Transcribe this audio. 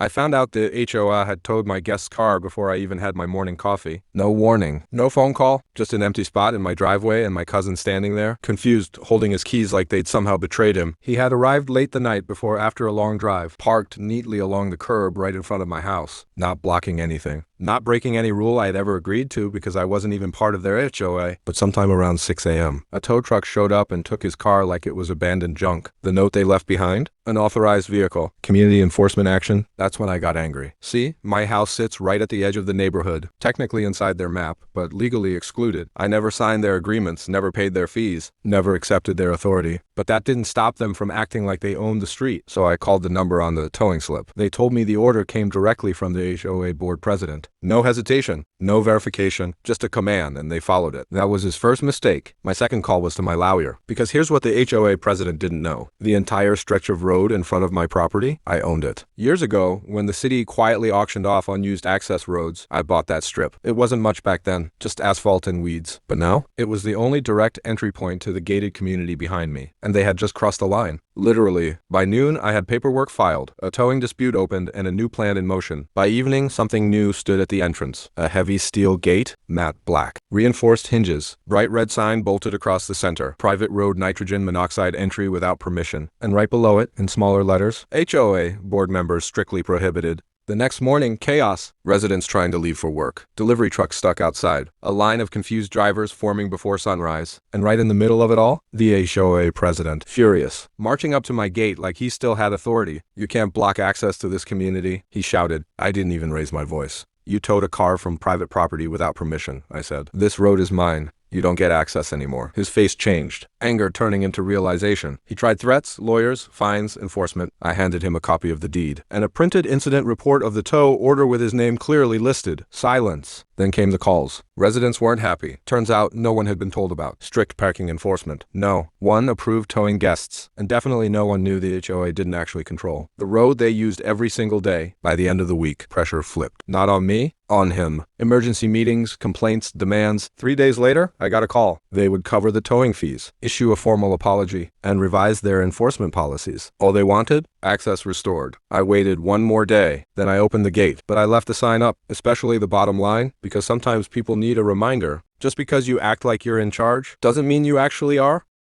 I found out the HOA had towed my guest's car before I even had my morning coffee. No warning, no phone call, just an empty spot in my driveway and my cousin standing there, confused, holding his keys like they'd somehow betrayed him. He had arrived late the night before after a long drive, parked neatly along the curb right in front of my house, not blocking anything. Not breaking any rule I had ever agreed to because I wasn't even part of their HOA. But sometime around 6 a.m., a tow truck showed up and took his car like it was abandoned junk. The note they left behind? Unauthorized vehicle. Community enforcement action? That's when I got angry. See, my house sits right at the edge of the neighborhood, technically inside their map, but legally excluded. I never signed their agreements, never paid their fees, never accepted their authority. But that didn't stop them from acting like they owned the street, so I called the number on the towing slip. They told me the order came directly from the HOA board president. No hesitation, no verification, just a command, and they followed it. That was his first mistake. My second call was to my lawyer, because here's what the HOA president didn't know. The entire stretch of road in front of my property, I owned it. Years ago, when the city quietly auctioned off unused access roads, I bought that strip. It wasn't much back then, just asphalt and weeds. But now, it was the only direct entry point to the gated community behind me, and they had just crossed the line. Literally, by noon, I had paperwork filed, a towing dispute opened, and a new plan in motion. By evening, something new stood at the entrance. A heavy steel gate, matte black. Reinforced hinges, bright red sign bolted across the center. Private road nitrogen monoxide entry without permission. And right below it, in smaller letters, HOA, board members strictly prohibited. The next morning, chaos. Residents trying to leave for work. Delivery trucks stuck outside. A line of confused drivers forming before sunrise. And right in the middle of it all, the HOA president, furious, marching up to my gate like he still had authority. "You can't block access to this community," he shouted. I didn't even raise my voice. "You towed a car from private property without permission," I said. "This road is mine. You don't get access anymore." His face changed, anger turning into realization. He tried threats, lawyers, fines, enforcement. I handed him a copy of the deed and a printed incident report of the tow order with his name clearly listed. Silence. Then came the calls. Residents weren't happy. Turns out no one had been told about strict parking enforcement. No one approved towing guests, and definitely no one knew the HOA didn't actually control the road they used every single day. By the end of the week, pressure flipped. Not on me, on him. Emergency meetings, complaints, demands. 3 days later, I got a call. They would cover the towing fees, issue a formal apology, and revise their enforcement policies. All they wanted? Access restored. I waited one more day, then I opened the gate, but I left the sign up, especially the bottom line, because sometimes people need a reminder. Just because you act like you're in charge doesn't mean you actually are.